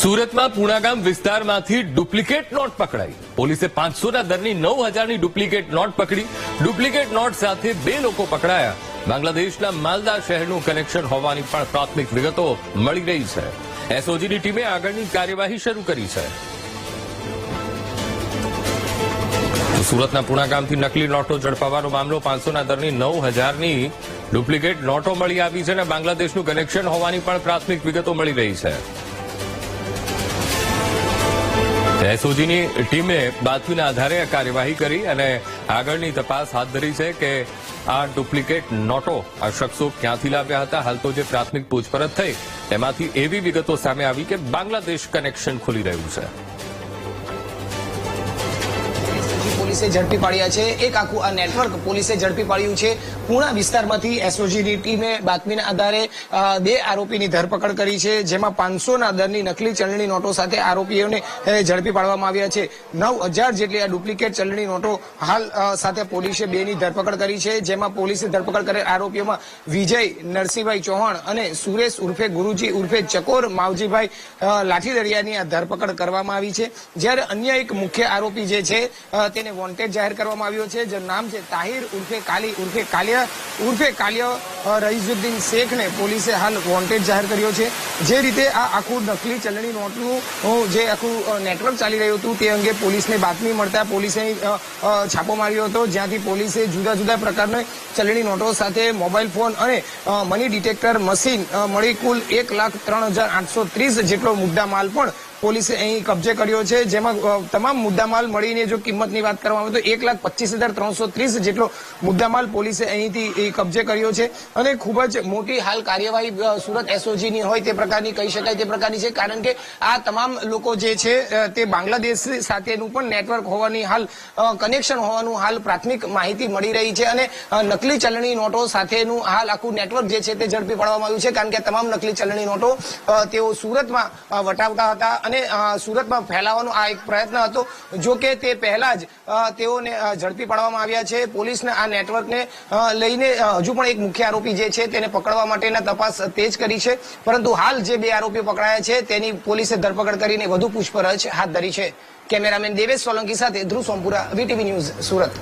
સુરતમાં પૂણાગામ વિસ્તારમાંથી duplicate not પકડાઈ। પોલીસે 500ના દરની 9000ની ડુપ્લિકેટ નોટ પકડી। ડુપ્લિકેટ નોટ સાથે 2 લોકો પકડાયા। બાંગ્લાદેશના માલદા શહેરનું કનેક્શન હોવાની પણ પ્રાથમિક વિગતો મળી રહી છે। એસઓજીની ટીમે આગળની કાર્યવાહી શરૂ કરી છે। સુરતના પૂણાગામથી નકલી નોટો ઝડપાવાનો મામલો। 500ના દરની 9000ની ડુપ્લિકેટ નોટો મળી આવી છે અને બાંગ્લાદેશનું કનેક્શન હોવાની પણ પ્રાથમિક વિગતો મળી રહી છે। એસઓજીની ટીમે બાતમીના આધારે આ કાર્યવાહી કરી અને આગળની તપાસ હાથ ધરી છે કે આ ડુપ્લિકેટ નોટો આ શખ્સો ક્યાંથી લાવ્યા હતા। હાલ તો જે પ્રાથમિક પૂછપરછ થઈ તેમાંથી એવી વિગતો સામે આવી કે બાંગ્લાદેશ કનેક્શન ખુલી રહ્યું છે। પોલીસે ઝડપી પાડ્યા છે। એક આખું આ નેટવર્ક પોલીસે ઝડપી પાડ્યું છે। પૂણા વિસ્તારમાંથી એસઓજીની ટીમે બાતમીના આધારે 2 આરોપીની ધરપકડ કરી છે, જેમાં 500ના દરની નકલી ચલણી નોટો સાથે આરોપીઓને ઝડપી પાડવામાં આવ્યા છે। 9000 જેટલી આ ડુપ્લિકેટ ચલણી નોટો હાલ સાથે પોલીસે 2ની ધરપકડ કરી છે, જેમાં પોલીસે ધરપકડ કરેલ આરોપીઓમાં વિજય નરસિંહભાઈ ચૌહાણ અને સુરેશ ઉર્ફે ગુરુજી ઉર્ફે ચકોર માવજીભાઈ લાઠીદરિયાની આ ધરપકડ કરવામાં આવી છે। જ્યારે અન્ય એક મુખ્ય આરોપી જે છે તેને વોન્ટેડ જાહેર કરવામાં આવ્યો છે, જેનું નામ છે તાહિર ઉર્ફે કાલી ઉર્ફે કાલિયા રઈઝુદ્દીન શેખને પોલીસે હાલ વોન્ટેડ જાહેર કર્યો છે। જે રીતે આ આખું નકલી ચલણી નોટનું જે આખું નેટવર્ક ચાલી રહ્યું હતું તે અંગે પોલીસને બાતમી મળતા પોલીસે છાપો માર્યો હતો, જ્યાંથી પોલીસે જુદા જુદા પ્રકારના ચલણી નોટો સાથે મોબાઈલ ફોન અને મની ડિટેક્ટર મશીન મળી કુલ 1,03,830 જેટલો મુદ્દામાલ પણ પોલીસે અહીં કબજે કર્યો છે। જેમાં તમામ મુદ્દામાલ મળીને જો કિંમતની વાત કરવામાં આવે તો 1,25,330 જેટલો મુદ્દામાલ પોલીસે અહીંથી કબજે કર્યો છે। અને ખૂબ જ મોટી હાલ કાર્યવાહી સુરત એસઓજીની હોય તે પ્રકારની કહી શકાય તે પ્રકારની છે, કારણ કે આ તમામ લોકો જે છે તે બાંગ્લાદેશ સાથેનું પણ નેટવર્ક હોવાની હાલ કનેક્શન હોવાનું હાલ પ્રાથમિક માહિતી મળી રહી છે। અને નકલી ચલણી નોટો સાથેનું હાલ આખું નેટવર્ક જે છે તે ઝડપી પાડવામાં આવ્યું છે, કારણ કે તમામ નકલી ચલણી નોટો તેઓ સુરતમાં વટાવતા હતા અને સુરતમાં ફેલાવવાનો આ એક પ્રયત્ન હતો। જો કે તે પહેલા જ તેઓને ઝડપી પાડવામાં આવ્યા છે। પોલીસના આ નેટવર્કને લઈને હજુ પણ એક મુખ્ય આરોપી જે છે તેને પકડવા માટેના તપાસ તેજ કરી છે, પરંતુ હાલ જે 2 આરોપીઓ પકડાયા છે તેની પોલીસે ધરપકડ કરીને વધુ પૂછપરછ હાથ ધરી છે। કેમેરામેન દેવેશ સોલંકી સાથે ધ્રુવ સોમપુરા, વીટીવી ન્યૂઝ, સુરત।